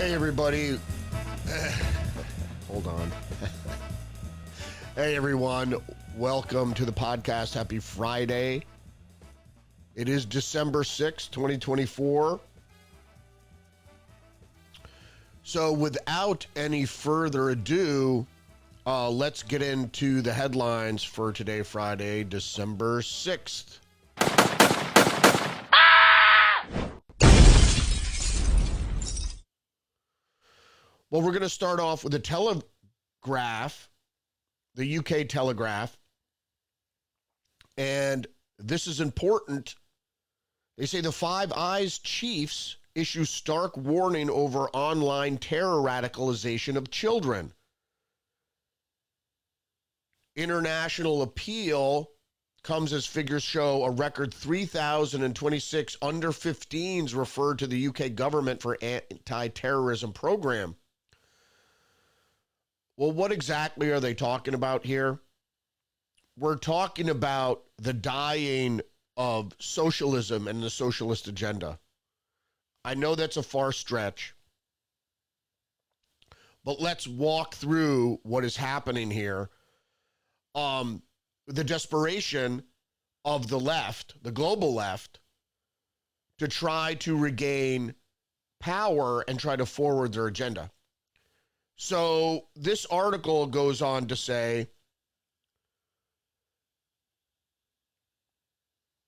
Hey, everybody. Hold on. Hey, everyone. Welcome to the podcast. Happy Friday. It is December 6th, 2024. So without any further ado, let's get into the headlines for today, Friday, December 6th. Well, we're going to start off with the Telegraph, the UK Telegraph. And this is important. They say the Five Eyes chiefs issue stark warning over online terror radicalization of children. International appeal comes as figures show a record 3,026 under 15s referred to the UK government for anti-terrorism program. Well, what exactly are they talking about here? We're talking about the dying of socialism and the socialist agenda. I know that's a far stretch, but let's walk through what is happening here. The desperation of the left, the global left, to try to regain power and try to forward their agenda. So this article goes on to say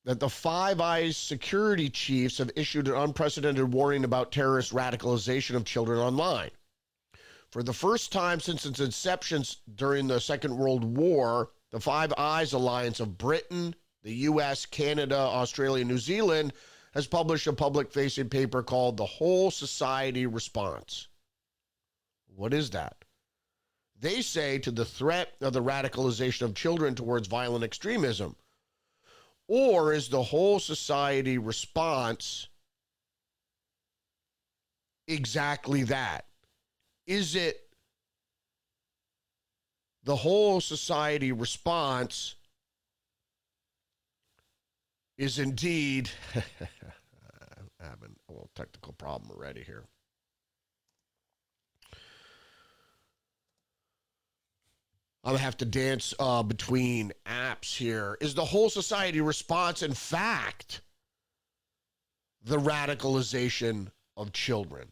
that the Five Eyes security chiefs have issued an unprecedented warning about terrorist radicalization of children online. For the first time since its inception during the Second World War, the Five Eyes Alliance of Britain, the US, Canada, Australia, and New Zealand has published a public-facing paper called The Whole Society Response. What is that? They say to the threat of the radicalization of children towards violent extremism. Or is the whole society response exactly that? Is it the whole society response is indeed, I'm having a little technical problem already here. I'm going to have to dance between apps here. Is the whole society response, in fact, the radicalization of children?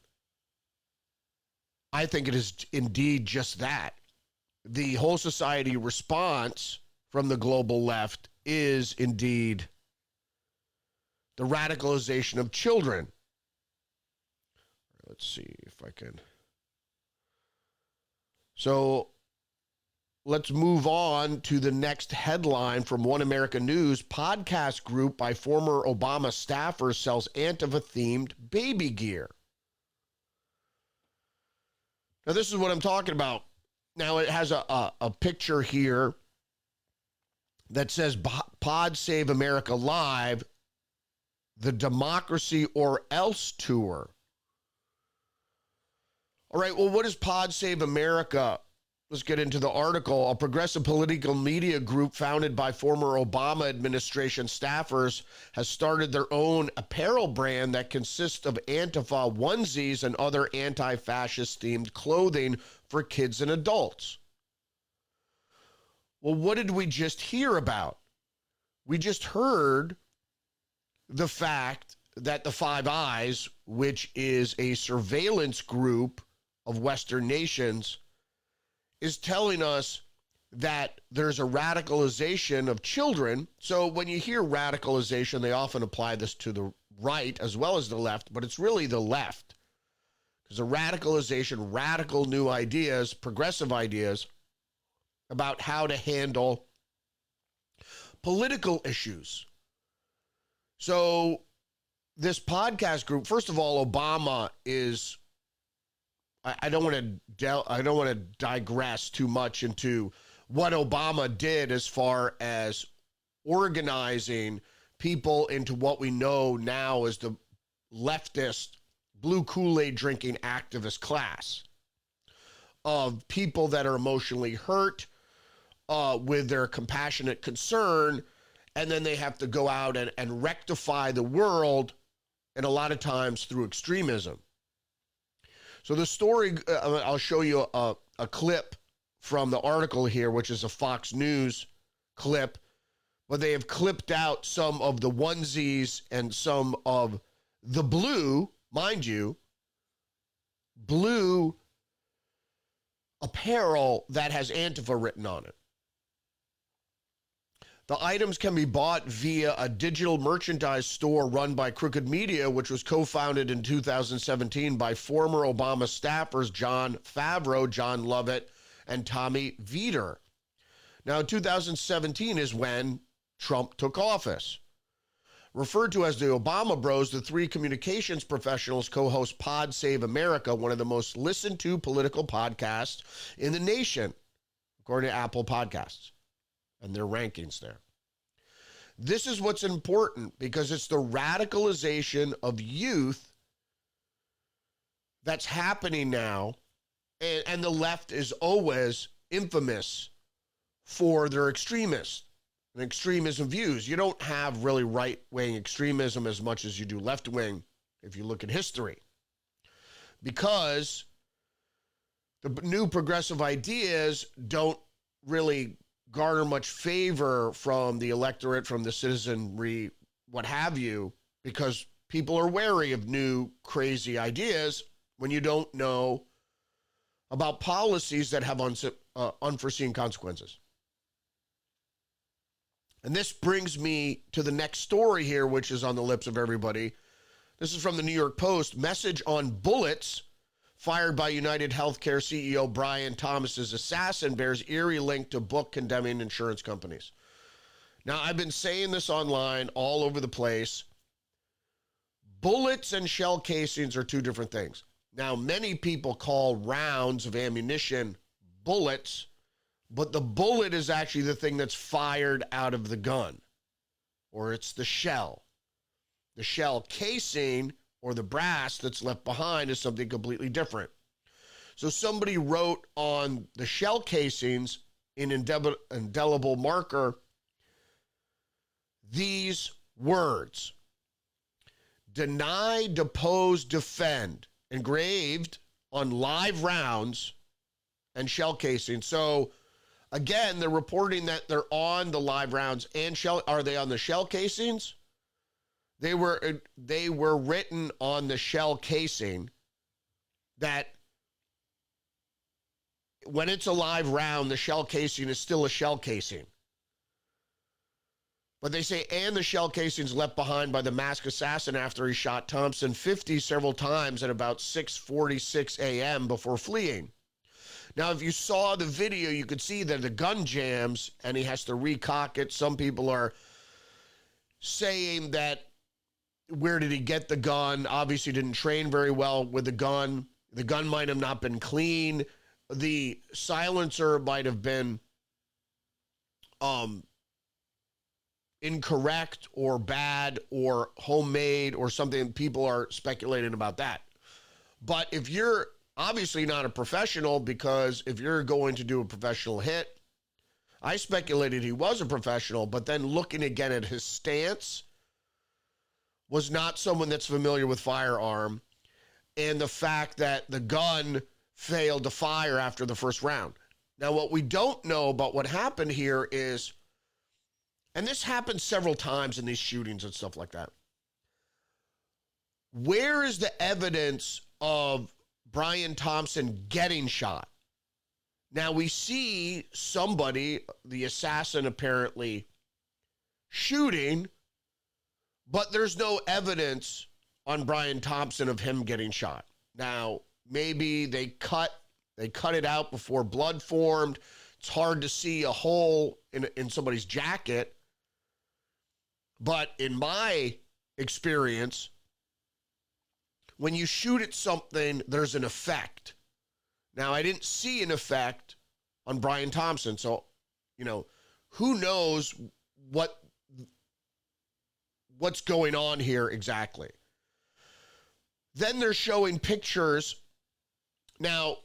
I think it is indeed just that. The whole society response from the global left is indeed the radicalization of children. Let's see if I can. So let's move on to the next headline from One America News. Podcast group by former Obama staffer sells Antifa-themed baby gear. Now, this is what I'm talking about. Now, it has a picture here that says Pod Save America Live, the Democracy or Else Tour. All right, well, what is Pod Save America? Let's get into the article. A progressive political media group founded by former Obama administration staffers has started their own apparel brand that consists of Antifa onesies and other anti-fascist themed clothing for kids and adults. Well, what did we just hear about? We just heard the fact that the Five Eyes, which is a surveillance group of Western nations, is telling us that there's a radicalization of children. So when you hear radicalization, they often apply this to the right as well as the left, but it's really the left. Because a radicalization, radical new ideas, progressive ideas about how to handle political issues. So this podcast group, first of all, Obama is, I don't want to digress too much into what Obama did as far as organizing people into what we know now as the leftist, blue Kool-Aid drinking activist class of people that are emotionally hurt with their compassionate concern, and then they have to go out and rectify the world, and a lot of times through extremism. So the story, I'll show you a clip from the article here, which is a Fox News clip, but they have clipped out some of the onesies and some of the blue, mind you, blue apparel that has Antifa written on it. The items can be bought via a digital merchandise store run by Crooked Media, which was co-founded in 2017 by former Obama staffers Jon Favreau, John Lovett, and Tommy Vietor. Now, 2017 is when Trump took office. Referred to as the Obama Bros, the three communications professionals co-host Pod Save America, one of the most listened to political podcasts in the nation, according to Apple Podcasts and their rankings there. This is what's important because it's the radicalization of youth that's happening now, and the left is always infamous for their extremists and extremism views. You don't have really right-wing extremism as much as you do left-wing if you look at history, because the new progressive ideas don't really garner much favor from the electorate, from the citizenry, what have you, because people are wary of new crazy ideas when you don't know about policies that have unforeseen consequences. And this brings me to the next story here, which is on the lips of everybody. This is from the New York Post. Message on bullets fired by United Healthcare CEO Brian Thomas's assassin bears eerie link to book condemning insurance companies. Now, I've been saying this online all over the place. Bullets and shell casings are two different things. Now, many people call rounds of ammunition bullets, but the bullet is actually the thing that's fired out of the gun, or it's the shell. The shell casing or the brass that's left behind is something completely different. So somebody wrote on the shell casings in indelible marker these words: deny, depose, defend, engraved on live rounds and shell casings. So again, they're reporting that they're on the live rounds and shell. Are they on the shell casings? They were written on the shell casing that when it's a live round, the shell casing is still a shell casing. But they say, and the shell casings left behind by the masked assassin after he shot Thompson 50 several times at about 6:46 a.m. before fleeing. Now, if you saw the video, you could see that the gun jams and he has to recock it. Some people are saying that, where did he get the gun? Obviously didn't train very well with the gun. The gun might have not been clean. The silencer might have been incorrect or bad or homemade or something. People are speculating about that. But if you're obviously not a professional, because if you're going to do a professional hit, I speculated he was a professional, but then looking again at his stance, was not someone that's familiar with firearm, and the fact that the gun failed to fire after the first round. Now, what we don't know about what happened here is, and this happens several times in these shootings and stuff like that, where is the evidence of Brian Thompson getting shot? Now, we see somebody, the assassin apparently, shooting, but there's no evidence on Brian Thompson of him getting shot. Now, maybe they cut it out before blood formed. It's hard to see a hole in somebody's jacket. But in my experience, when you shoot at something, there's an effect. Now, I didn't see an effect on Brian Thompson. So, who knows what's going on here exactly. Then they're showing pictures. Now,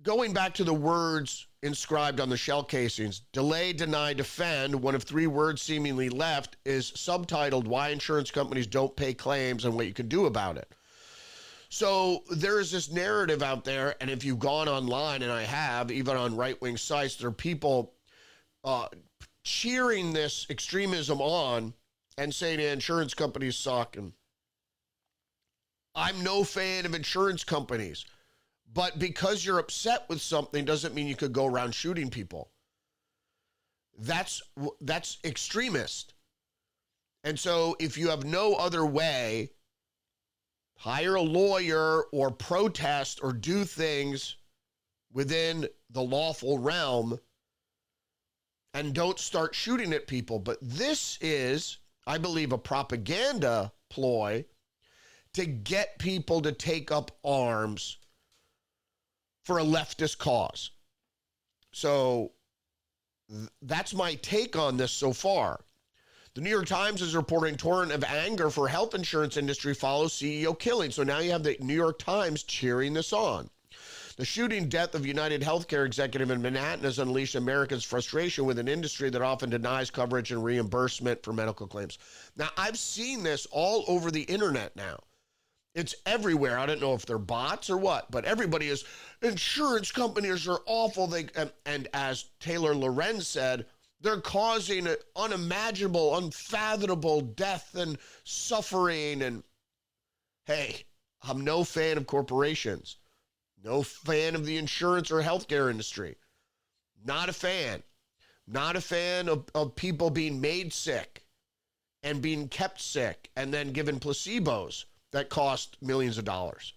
going back to the words inscribed on the shell casings, delay, deny, defend, one of three words seemingly left, is subtitled Why Insurance Companies Don't Pay Claims and What You Can Do About It. So there is this narrative out there, and if you've gone online, and I have, even on right-wing sites, there are people cheering this extremism on and saying insurance companies suck. And I'm no fan of insurance companies, but because you're upset with something doesn't mean you could go around shooting people. That's extremist. And so if you have no other way, hire a lawyer or protest or do things within the lawful realm and don't start shooting at people. But this is, I believe, a propaganda ploy to get people to take up arms for a leftist cause. So that's my take on this so far. The New York Times is reporting torrent of anger for health insurance industry follows CEO killing. So now you have the New York Times cheering this on. The shooting death of United Healthcare executive in Manhattan has unleashed Americans' frustration with an industry that often denies coverage and reimbursement for medical claims. Now, I've seen this all over the internet now. It's everywhere. I don't know if they're bots or what, but everybody is, insurance companies are awful. And as Taylor Lorenz said, they're causing unimaginable, unfathomable death and suffering. And hey, I'm no fan of corporations. No fan of the insurance or healthcare industry. Not a fan. Not a fan of people being made sick and being kept sick and then given placebos that cost millions of dollars.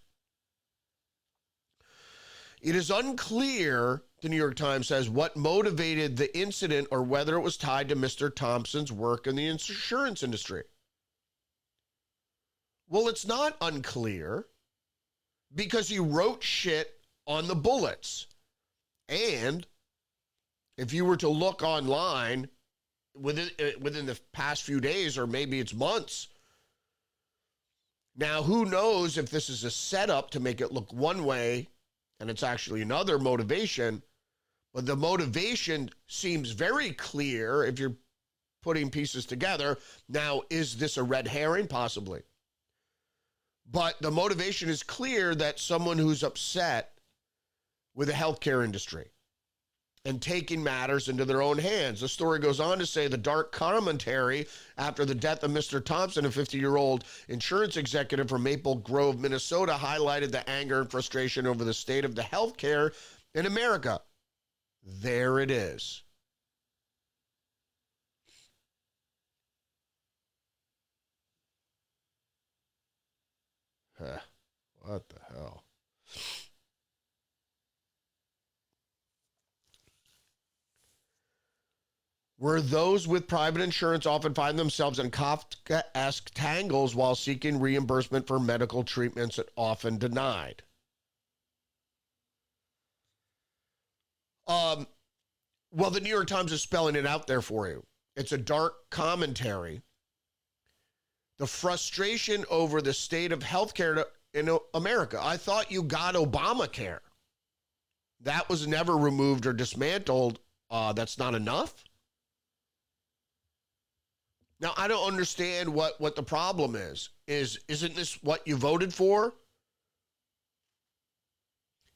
It is unclear, the New York Times says, what motivated the incident or whether it was tied to Mr. Thompson's work in the insurance industry. Well, it's not unclear because he wrote shit on the bullets. And if you were to look online within the past few days, or maybe it's months, now who knows if this is a setup to make it look one way and it's actually another motivation, but the motivation seems very clear if you're putting pieces together. Now, is this a red herring? Possibly. But the motivation is clear that someone who's upset with the healthcare industry and taking matters into their own hands. The story goes on to say the dark commentary after the death of Mr. Thompson, a 50-year-old insurance executive from Maple Grove, Minnesota, highlighted the anger and frustration over the state of the healthcare in America. There it is. What the hell? Where those with private insurance often find themselves in Kafkaesque tangles while seeking reimbursement for medical treatments that often denied. Well, the New York Times is spelling it out there for you. It's a dark commentary. The frustration over the state of healthcare in America. I thought you got Obamacare. That was never removed or dismantled. That's not enough. Now, I don't understand what the problem is. Isn't this what you voted for?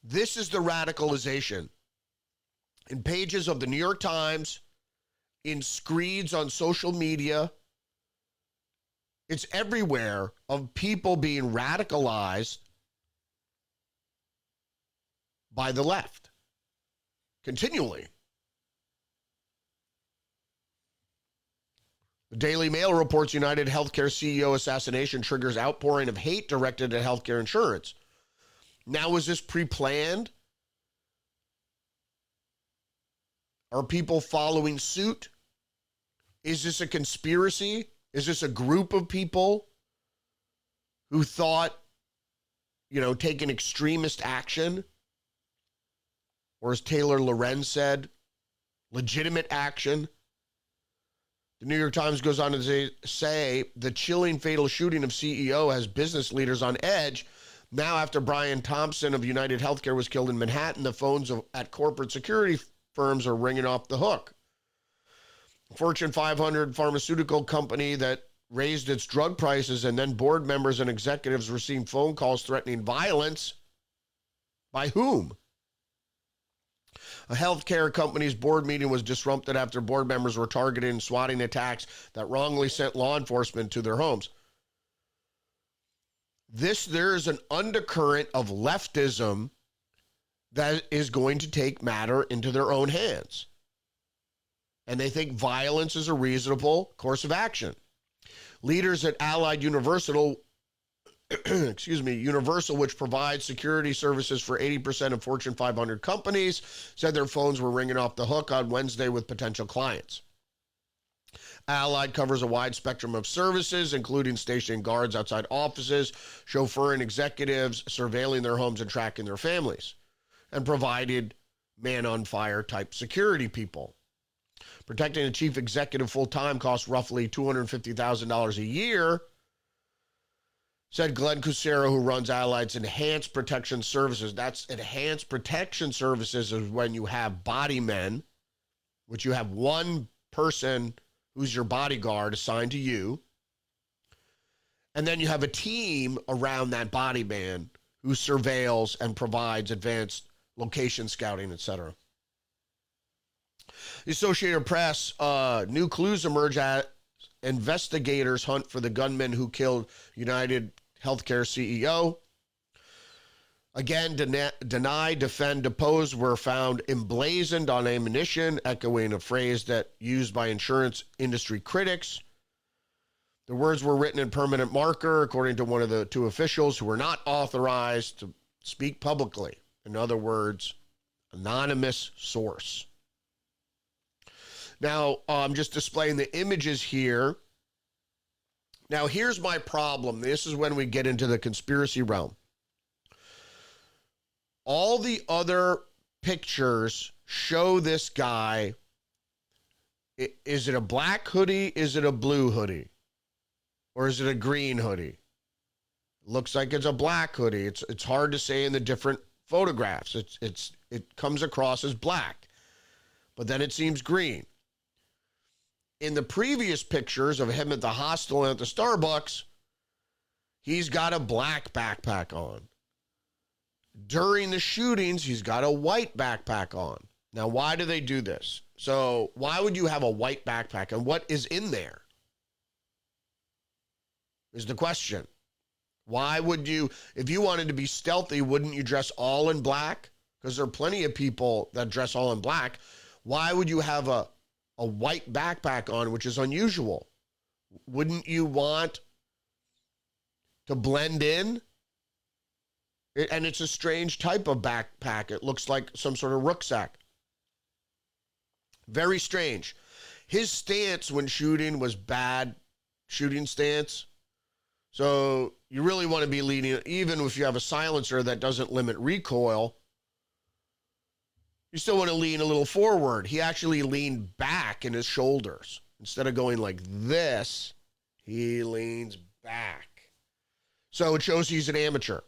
This is the radicalization. In pages of the New York Times, in screeds on social media, it's everywhere of people being radicalized by the left continually. The Daily Mail reports United Healthcare CEO assassination triggers outpouring of hate directed at healthcare insurance. Now, was this pre-planned? Are people following suit? Is this a conspiracy? Is this a group of people who thought, taking extremist action? Or as Taylor Lorenz said, legitimate action? The New York Times goes on to say the chilling fatal shooting of CEO has business leaders on edge. Now, after Brian Thompson of United Healthcare was killed in Manhattan, the phones at corporate security firms are ringing off the hook. Fortune 500 pharmaceutical company that raised its drug prices, and then board members and executives received phone calls threatening violence. By whom? A healthcare company's board meeting was disrupted after board members were targeted in swatting attacks that wrongly sent law enforcement to their homes. There is an undercurrent of leftism that is going to take matter into their own hands. And they think violence is a reasonable course of action. Leaders at Allied Universal, Universal, which provides security services for 80% of Fortune 500 companies, said their phones were ringing off the hook on Wednesday with potential clients. Allied covers a wide spectrum of services, including stationing guards outside offices, chauffeuring executives, surveilling their homes and tracking their families, and provided man-on-fire type security people. Protecting a chief executive full-time costs roughly $250,000 a year, said Glenn Cusero, who runs Allied's Enhanced Protection Services. That's Enhanced Protection Services is when you have body men, which you have one person who's your bodyguard assigned to you, and then you have a team around that body man who surveils and provides advanced location scouting, etc. The Associated Press, new clues emerge as investigators hunt for the gunman who killed United Healthcare CEO. Again, deny, defend, depose were found emblazoned on ammunition, echoing a phrase that used by insurance industry critics. The words were written in permanent marker, according to one of the two officials who were not authorized to speak publicly. In other words, anonymous source. Now, I'm just displaying the images here. Now, here's my problem. This is when we get into the conspiracy realm. All the other pictures show this guy. Is it a black hoodie? Is it a blue hoodie? Or is it a green hoodie? Looks like it's a black hoodie. It's hard to say in the different photographs. It comes across as black, but then it seems green. In the previous pictures of him at the hostel and at the Starbucks, he's got a black backpack on. During the shootings, he's got a white backpack on. Now, why do they do this? So why would you have a white backpack, and what is in there? Is the question. Why would you, if you wanted to be stealthy, wouldn't you dress all in black? Because there are plenty of people that dress all in black. Why would you have a white backpack on, which is unusual? Wouldn't you want to blend in? And it's a strange type of backpack. It looks like some sort of rucksack. Very strange. His stance when shooting was bad shooting stance. So you really want to be leaning, even if you have a silencer that doesn't limit recoil, you still want to lean a little forward. He actually leaned back in his shoulders. Instead of going like this, he leans back. So it shows he's an amateur.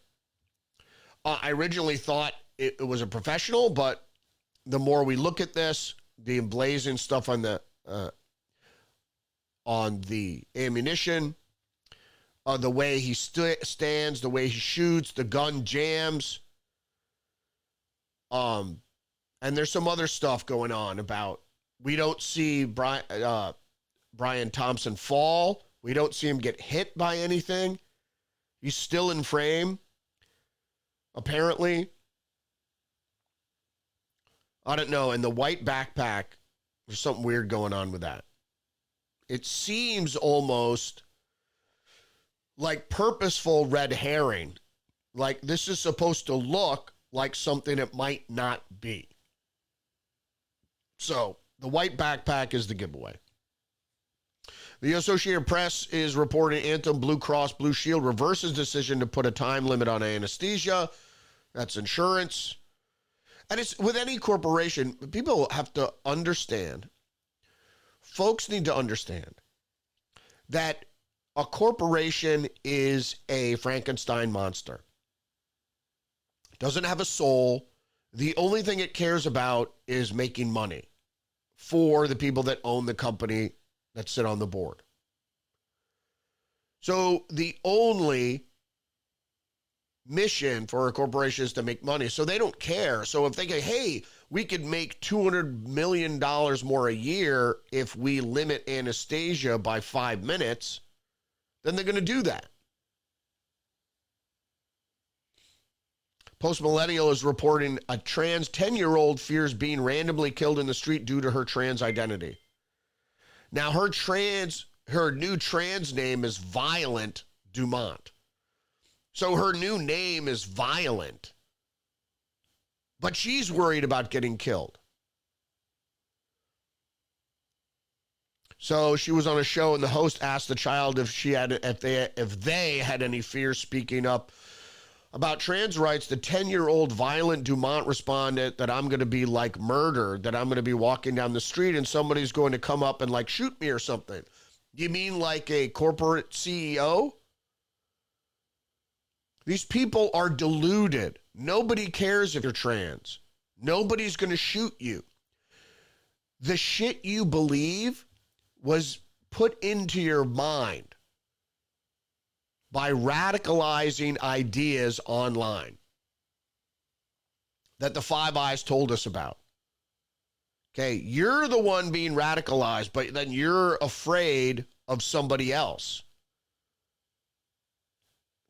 I originally thought it was a professional, but the more we look at this, the emblazoned stuff on the ammunition, the way he stands, the way he shoots, the gun jams, and there's some other stuff going on about we don't see Brian Thompson fall. We don't see him get hit by anything. He's still in frame. Apparently, I don't know. And the white backpack, there's something weird going on with that. It seems almost like purposeful red herring. Like this is supposed to look like something it might not be. So the white backpack is the giveaway. The Associated Press is reporting Anthem Blue Cross Blue Shield reverses decision to put a time limit on anesthesia. That's insurance. And it's with any corporation, people have to understand, folks need to understand that a corporation is a Frankenstein monster. It doesn't have a soul. The only thing it cares about is making money for the people that own the company that sit on the board. So the only mission for a corporation is to make money. So they don't care. So if they go, hey, we could make $200 million more a year if we limit anesthesia by 5 minutes, then they're going to do that. Postmillennial is reporting a trans 10-year-old fears being randomly killed in the street due to her trans identity. Now, her new trans name is Violent Dumont. So her new name is Violent. But she's worried about getting killed. So she was on a show and the host asked the child if they had any fear speaking up about trans rights. The 10-year-old Violent Dumont responded that I'm going to be like murdered, that I'm going to be walking down the street and somebody's going to come up and like shoot me or something. You mean like a corporate CEO? These people are deluded. Nobody cares if you're trans. Nobody's going to shoot you. The shit you believe was put into your mind by radicalizing ideas online that the Five Eyes told us about. Okay, you're the one being radicalized, but then you're afraid of somebody else.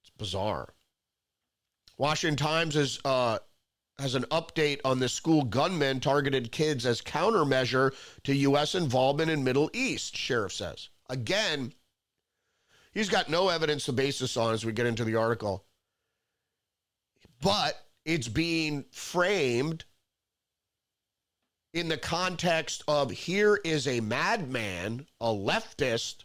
It's bizarre. Washington Times has an update on the school gunmen targeted kids as countermeasure to U.S. involvement in Middle East, sheriff says. Again, he's got no evidence to base this on as we get into the article. But it's being framed in the context of here is a madman, a leftist,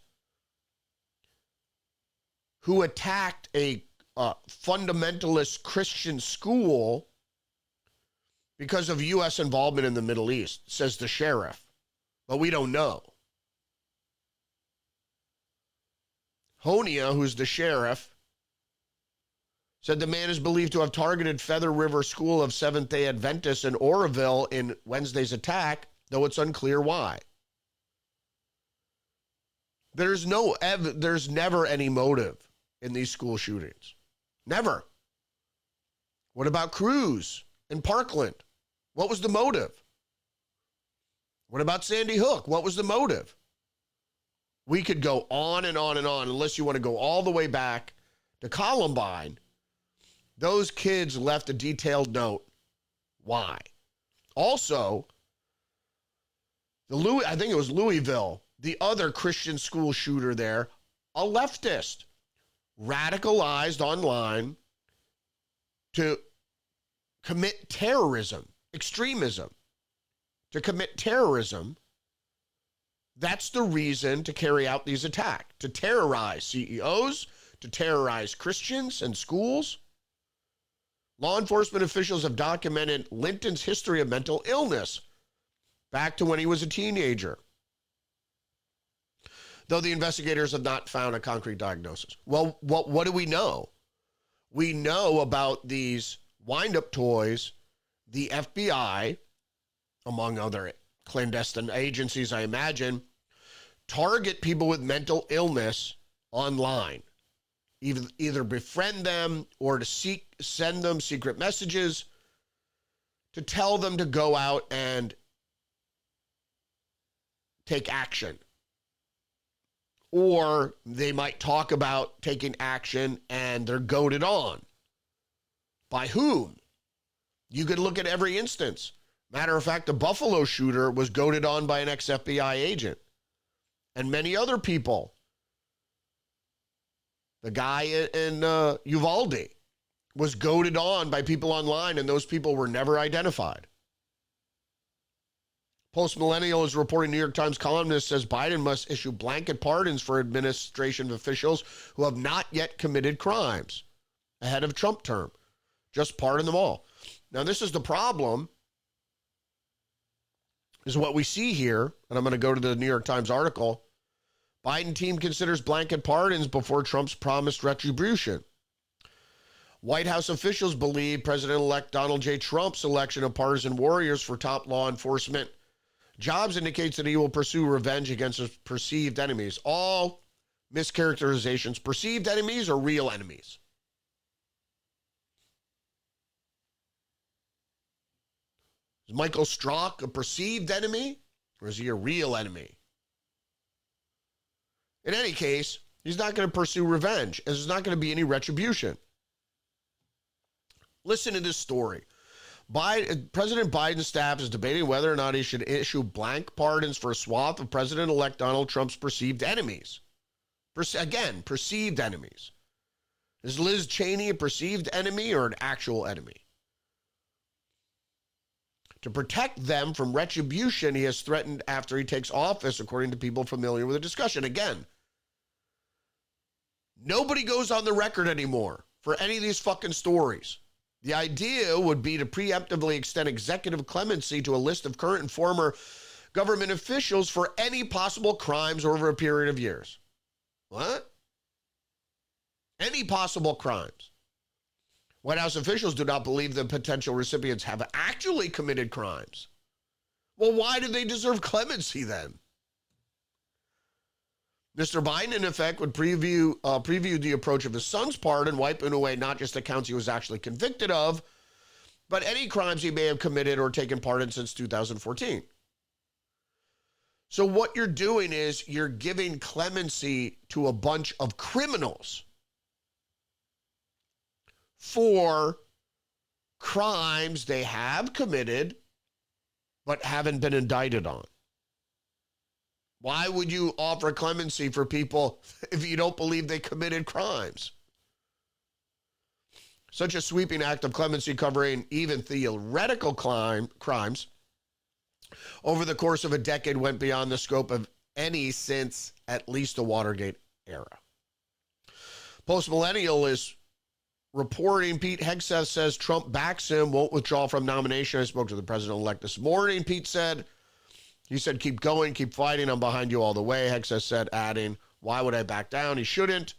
who attacked a fundamentalist Christian school because of U.S. involvement in the Middle East, says the sheriff. But we don't know. Honia, who's the sheriff, said the man is believed to have targeted Feather River School of Seventh-day Adventists in Oroville in Wednesday's attack, though it's unclear why. There's never any motive in these school shootings. Never. What about Cruz in Parkland? What was the motive? What about Sandy Hook? What was the motive? We could go on and on and on, unless you want to go all the way back to Columbine. Those kids left a detailed note. Why? Also, I think it was Louisville, the other Christian school shooter there, a leftist, radicalized online to commit terrorism, extremism, to commit terrorism. That's the reason to carry out these attacks, to terrorize CEOs, to terrorize Christians and schools. Law enforcement officials have documented Linton's history of mental illness back to when he was a teenager, though the investigators have not found a concrete diagnosis. Well, what do we know? We know about these wind-up toys, the FBI, among other clandestine agencies, I imagine, target people with mental illness online. Either befriend them or to send them secret messages to tell them to go out and take action. Or they might talk about taking action and they're goaded on. By whom? You could look at every instance. Matter of fact, the Buffalo shooter was goaded on by an ex-FBI agent. And many other people. The guy in Uvalde was goaded on by people online, and those people were never identified. Postmillennial is reporting New York Times columnist says Biden must issue blanket pardons for administration officials who have not yet committed crimes ahead of Trump term. Just pardon them all. Now, this is the problem, is what we see here, and I'm going to go to the New York Times article. Biden team considers blanket pardons before Trump's promised retribution. White House officials believe President-elect Donald J. Trump's selection of partisan warriors for top law enforcement jobs indicates that he will pursue revenge against his perceived enemies. All mischaracterizations, perceived enemies or real enemies? Is Michael Strzok a perceived enemy, or is he a real enemy? In any case, he's not going to pursue revenge, as there's not going to be any retribution. Listen to this story. President Biden's staff is debating whether or not he should issue blank pardons for a swath of President-elect Donald Trump's perceived enemies. Again, perceived enemies. Is Liz Cheney a perceived enemy or an actual enemy? To protect them from retribution, he has threatened after he takes office, according to people familiar with the discussion. Again, nobody goes on the record anymore for any of these fucking stories. The idea would be to preemptively extend executive clemency to a list of current and former government officials for any possible crimes over a period of years. What? Any possible crimes. White House officials do not believe the potential recipients have actually committed crimes. Well, why do they deserve clemency then? Mr. Biden, in effect, would preview the approach of his son's pardon, wiping away not just the counts he was actually convicted of, but any crimes he may have committed or taken part in since 2014. So what you're doing is you're giving clemency to a bunch of criminals for crimes they have committed but haven't been indicted on. Why would you offer clemency for people if you don't believe they committed crimes? Such a sweeping act of clemency covering even theoretical crimes over the course of a decade went beyond the scope of any since at least the Watergate era. Post-Millennial is reporting Pete Hegseth says Trump backs him, won't withdraw from nomination. I spoke to the president-elect this morning. He said, keep going, keep fighting. I'm behind you all the way. Hegseth said, adding, why would I back down? He shouldn't.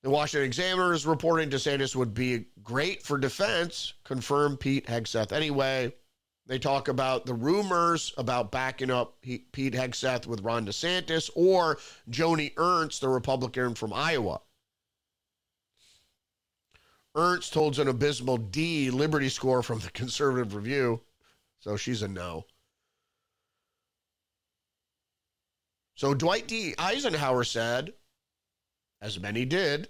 The Washington Examiner is reporting DeSantis would be great for defense, confirmed Pete Hegseth. Anyway, they talk about the rumors about backing up Pete Hegseth with Ron DeSantis or Joni Ernst, the Republican from Iowa. Ernst holds an abysmal D Liberty score from the Conservative Review, so she's a no. So Dwight D. Eisenhower said, as many did,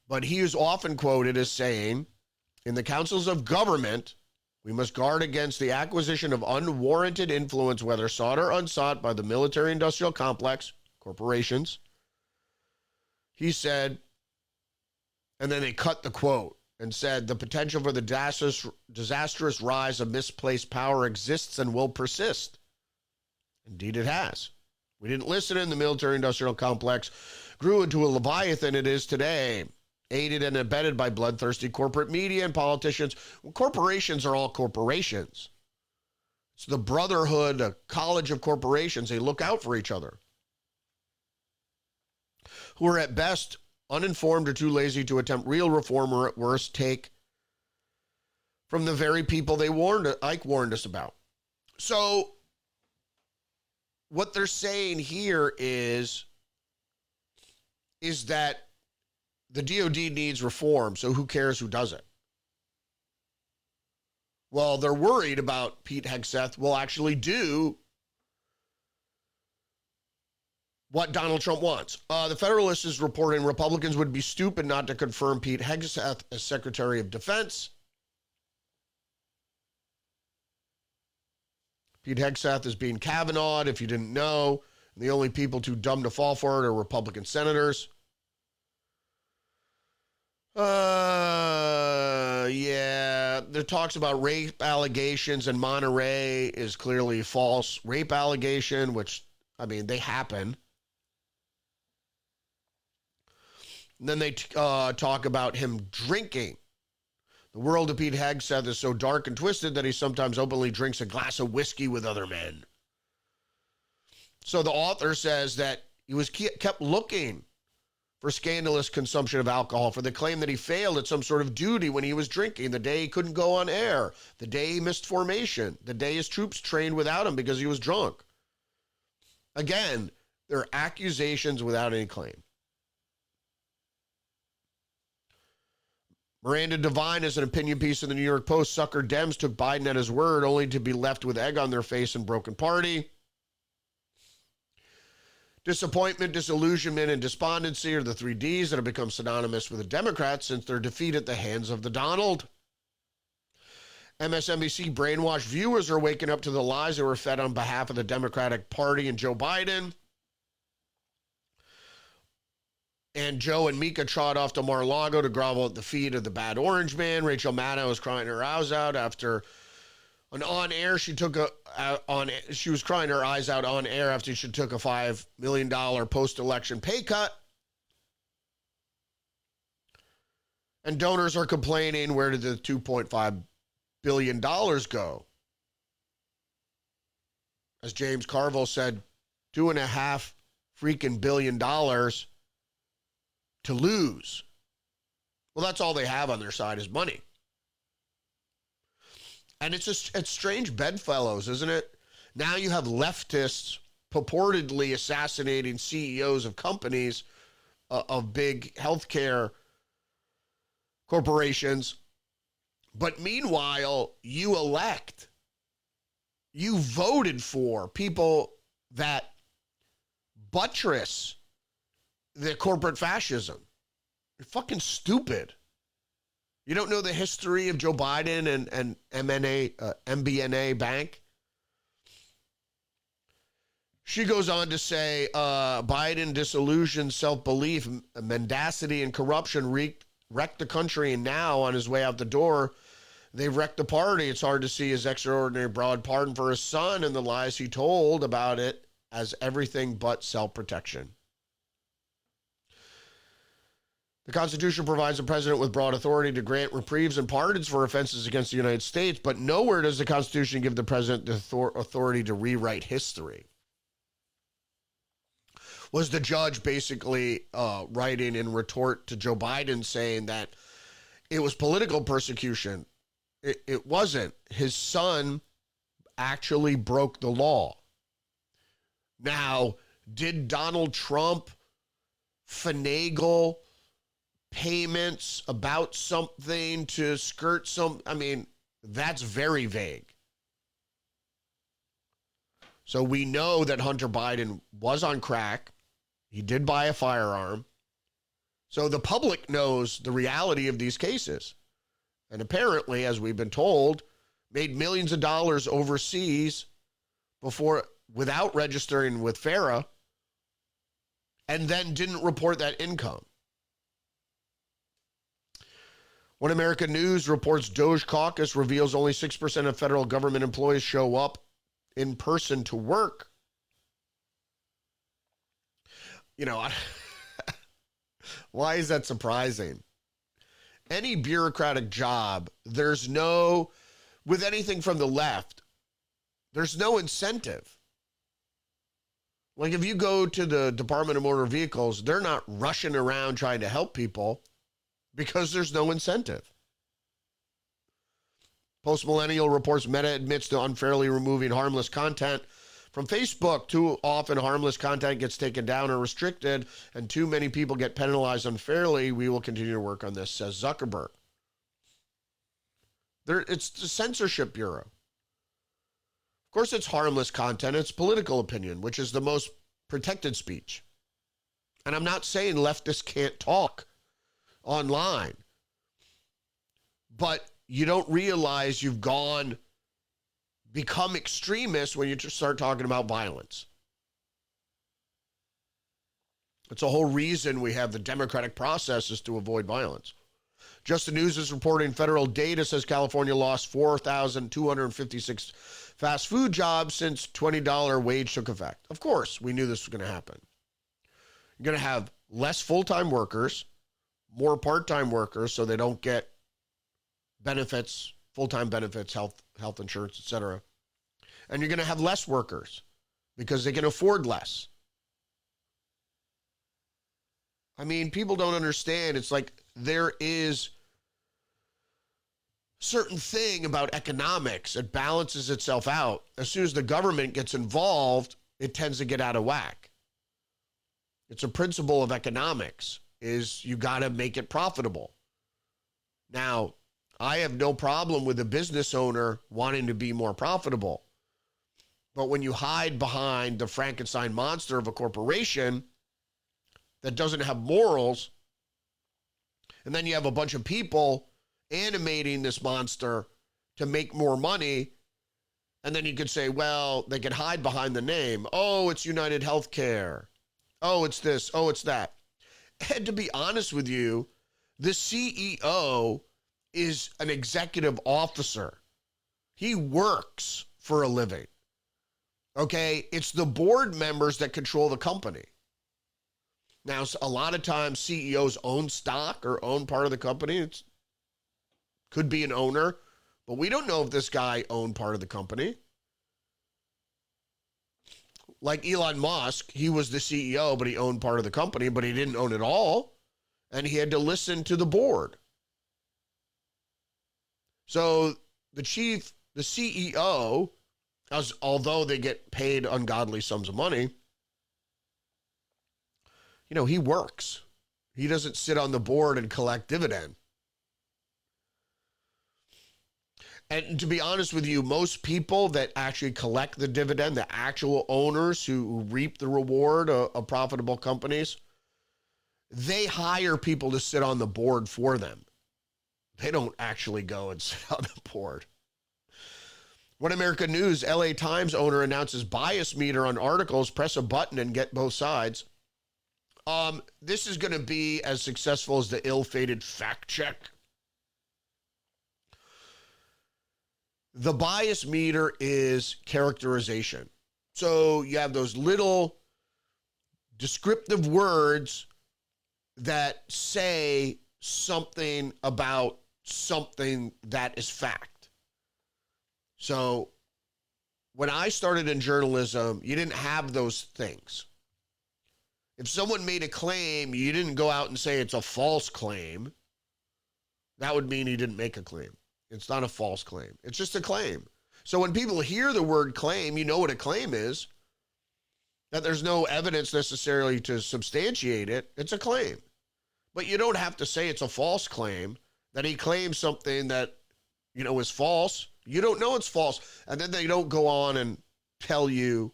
but he is often quoted as saying, in the councils of government, we must guard against the acquisition of unwarranted influence, whether sought or unsought, by the military-industrial complex, corporations. He said, and then they cut the quote and said, the potential for the disastrous rise of misplaced power exists and will persist. Indeed it has. We didn't listen in. The military-industrial complex grew into a leviathan it is today, aided and abetted by bloodthirsty corporate media and politicians. Well, corporations are all corporations. It's the brotherhood, a college of corporations. They look out for each other, who are at best uninformed or too lazy to attempt real reform, or at worst take from the very people Ike warned us about. So what they're saying here is that the DOD needs reform, so who cares who does it? Well, they're worried about Pete Hegseth will actually do what Donald Trump wants. The Federalist is reporting Republicans would be stupid not to confirm Pete Hegseth as Secretary of Defense. Pete Hegseth is being Kavanaugh'd, if you didn't know. And the only people too dumb to fall for it are Republican senators. Yeah, there talks about rape allegations, and Monterey is clearly false rape allegation, which, I mean, they happen. And then they talk about him drinking. The world of Pete Hegseth is so dark and twisted that he sometimes openly drinks a glass of whiskey with other men. So the author says that he was kept looking for scandalous consumption of alcohol, for the claim that he failed at some sort of duty when he was drinking, the day he couldn't go on air, the day he missed formation, the day his troops trained without him because he was drunk. Again, they're accusations without any claim. Miranda Devine, is an opinion piece in the New York Post. Sucker Dems took Biden at his word only to be left with egg on their face and broken party. Disappointment, disillusionment, and despondency are the 3 Ds that have become synonymous with the Democrats since their defeat at the hands of the Donald. MSNBC brainwashed viewers are waking up to the lies that were fed on behalf of the Democratic Party and Joe Biden. And Joe and Mika trot off to Mar-a-Lago to grovel at the feet of the bad orange man. Rachel Maddow was crying her eyes out after an on-air. She was crying her eyes out on air after she took a $5 million post-election pay cut. And donors are complaining, where did the $2.5 billion go? As James Carville said, $2.5 freaking billion to lose. Well, that's all they have on their side is money. And it's strange bedfellows, isn't it? Now you have leftists purportedly assassinating CEOs of companies, of big healthcare corporations. But meanwhile, you voted for people that buttress the corporate fascism. You're fucking stupid. You don't know the history of Joe Biden and MBNA Bank? She goes on to say, Biden disillusioned self-belief, mendacity, and corruption wrecked the country, and now, on his way out the door, they've wrecked the party. It's hard to see his extraordinary broad pardon for his son and the lies he told about it as everything but self-protection. The Constitution provides the president with broad authority to grant reprieves and pardons for offenses against the United States, but nowhere does the Constitution give the president the authority to rewrite history. Was the judge basically writing in retort to Joe Biden saying that it was political persecution? It wasn't. His son actually broke the law. Now, did Donald Trump finagle payments about something to skirt some? I mean, that's very vague. So we know that Hunter Biden was on crack. He did buy a firearm. So the public knows the reality of these cases. And apparently, as we've been told, made millions of dollars overseas before, without registering with FARA, and then didn't report that income. One American News reports Doge Caucus reveals only 6% of federal government employees show up in person to work. You know, why is that surprising? Any bureaucratic job, with anything from the left, there's no incentive. Like if you go to the Department of Motor Vehicles, they're not rushing around trying to help people because there's no incentive. Post-Millennial reports Meta admits to unfairly removing harmless content from Facebook. Too often harmless content gets taken down or restricted, and too many people get penalized unfairly. We will continue to work on this, says Zuckerberg. It's the Censorship Bureau. Of course, it's harmless content. It's political opinion, which is the most protected speech. And I'm not saying leftists can't talk online, but you don't realize you've become extremists when you just start talking about violence. It's a whole reason we have the democratic process is to avoid violence. Just the News is reporting federal data says California lost 4,256 fast food jobs since $20 wage took effect. Of course, we knew this was going to happen. You're going to have less full-time workers, more part-time workers, so they don't get benefits, full-time benefits, health insurance, etc. And you're going to have less workers because they can afford less. I mean, people don't understand. It's like there is a certain thing about economics. It balances itself out. As soon as the government gets involved, it tends to get out of whack. It's a principle of economics, is you got to make it profitable. Now, I have no problem with a business owner wanting to be more profitable. But when you hide behind the Frankenstein monster of a corporation that doesn't have morals, and then you have a bunch of people animating this monster to make more money, and then you could say, well, they could hide behind the name. Oh, it's United Healthcare. Oh, it's this. Oh, it's that. And to be honest with you, the CEO is an executive officer. He works for a living. Okay, it's the board members that control the company. Now, a lot of times CEOs own stock or own part of the company. It could be an owner, but we don't know if this guy owned part of the company. Like Elon Musk, he was the CEO, but he owned part of the company, but he didn't own it all, and he had to listen to the board. So the CEO, although they get paid ungodly sums of money, he works. He doesn't sit on the board and collect dividend. And to be honest with you, most people that actually collect the dividend, the actual owners who reap the reward of profitable companies, they hire people to sit on the board for them. They don't actually go and sit on the board. One American News, LA Times owner announces bias meter on articles, press a button and get both sides. This is going to be as successful as the ill-fated fact check. The bias meter is characterization. So you have those little descriptive words that say something about something that is fact. So when I started in journalism, you didn't have those things. If someone made a claim, you didn't go out and say it's a false claim. That would mean he didn't make a claim. It's not a false claim. It's just a claim. So when people hear the word claim, you know what a claim is. That there's no evidence necessarily to substantiate it. It's a claim. But you don't have to say it's a false claim, that he claims something that, is false. You don't know it's false. And then they don't go on and tell you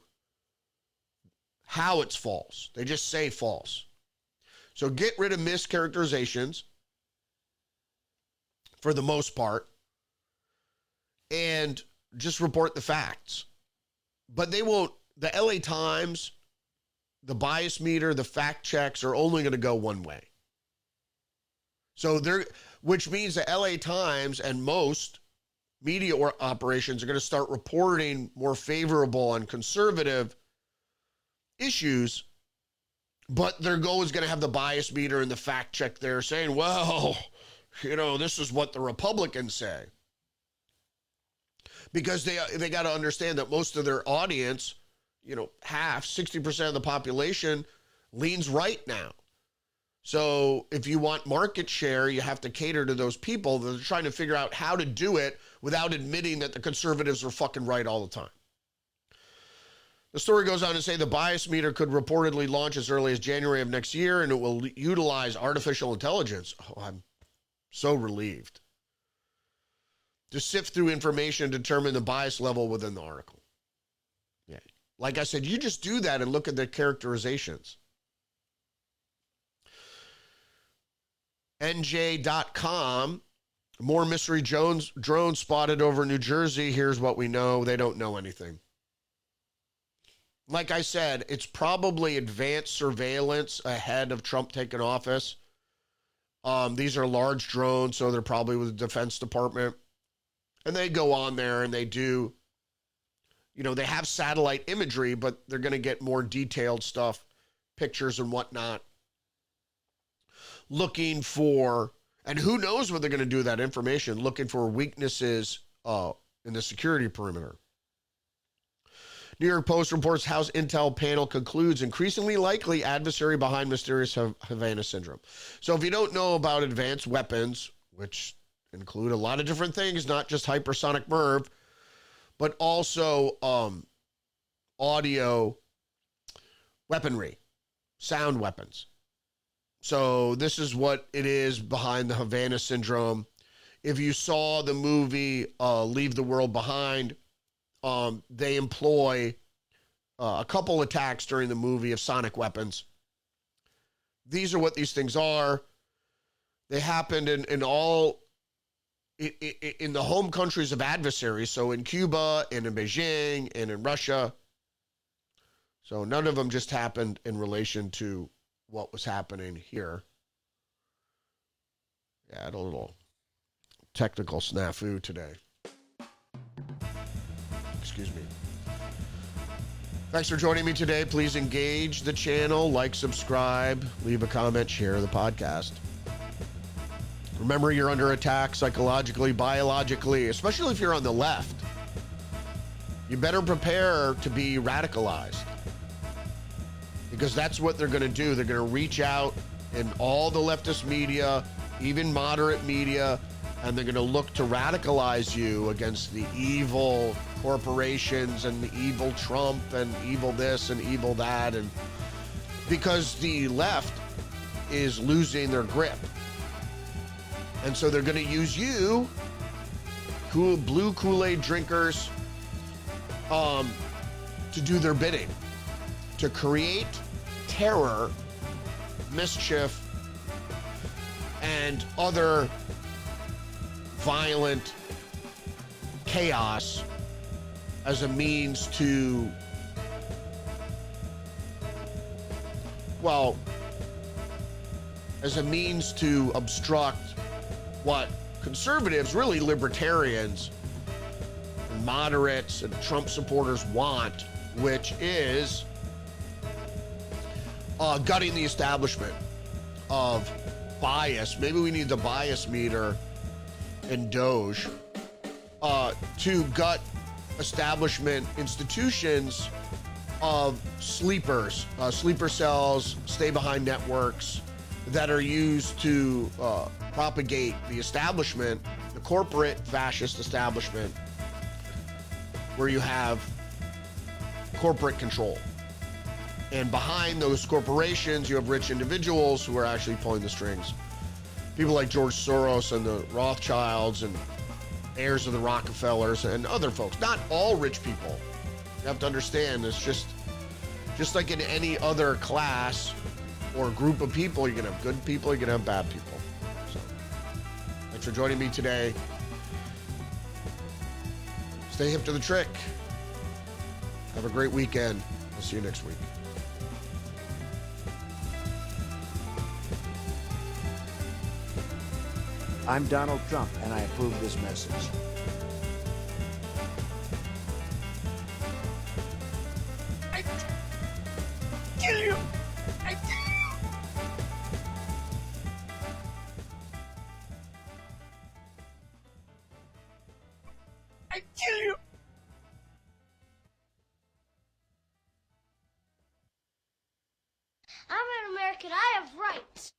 how it's false. They just say false. So get rid of mischaracterizations for the most part and just report the facts. But they won't, the LA Times, the bias meter, the fact checks are only going to go one way. So which means the LA Times and most media operations are going to start reporting more favorable and conservative issues, but they're always going to have the bias meter and the fact check there saying, well, this is what the Republicans say. Because they got to understand that most of their audience, 60% of the population leans right now. So if you want market share, you have to cater to those people that are trying to figure out how to do it without admitting that the conservatives are fucking right all the time. The story goes on to say the bias meter could reportedly launch as early as January of next year, and it will utilize artificial intelligence. Oh, I'm so relieved. To sift through information and determine the bias level within the article. Yeah. Like I said, you just do that and look at the characterizations. NJ.com, more mystery drones spotted over New Jersey. Here's what we know. They don't know anything. Like I said, it's probably advanced surveillance ahead of Trump taking office. These are large drones, so they're probably with the Defense Department. And they go on there and they do, they have satellite imagery, but they're going to get more detailed stuff, pictures and whatnot. Looking for, and who knows what they're going to do with that information, looking for weaknesses in the security perimeter. New York Post reports House Intel panel concludes increasingly likely adversary behind mysterious Havana syndrome. So if you don't know about advanced weapons, which include a lot of different things, not just hypersonic MIRV, but also audio weaponry, sound weapons. So this is what it is behind the Havana Syndrome. If you saw the movie Leave the World Behind, they employ a couple attacks during the movie of sonic weapons. These are what these things are. They happened in the home countries of adversaries, so in Cuba and in Beijing and in Russia. So none of them just happened in relation to what was happening here. Yeah, I had a little technical snafu today. Excuse me. Thanks for joining me today. Please engage the channel, like, subscribe, leave a comment, share the podcast. Remember, you're under attack psychologically, biologically, especially if you're on the left. You better prepare to be radicalized, because that's what they're going to do. They're going to reach out in all the leftist media, even moderate media, and they're going to look to radicalize you against the evil corporations and the evil Trump and evil this and evil that, and because the left is losing their grip. And so they're going to use you, blue Kool-Aid drinkers, to do their bidding, to create terror, mischief, and other violent chaos as a means to, obstruct what conservatives, really libertarians and moderates and Trump supporters want, which is gutting the establishment of bias. Maybe we need the bias meter in Doge to gut establishment institutions of sleepers, sleeper cells, stay behind networks that are used to propagate the establishment, the corporate fascist establishment, where you have corporate control. And behind those corporations, you have rich individuals who are actually pulling the strings. People like George Soros and the Rothschilds and heirs of the Rockefellers and other folks. Not all rich people. You have to understand, it's just like in any other class or group of people, you're going to have good people, you're going to have bad people. So, thanks for joining me today. Stay hip to the trick. Have a great weekend. I'll see you next week. I'm Donald Trump, and I approve this message. I kill you! I kill you! I kill you! I'm an American. I have rights.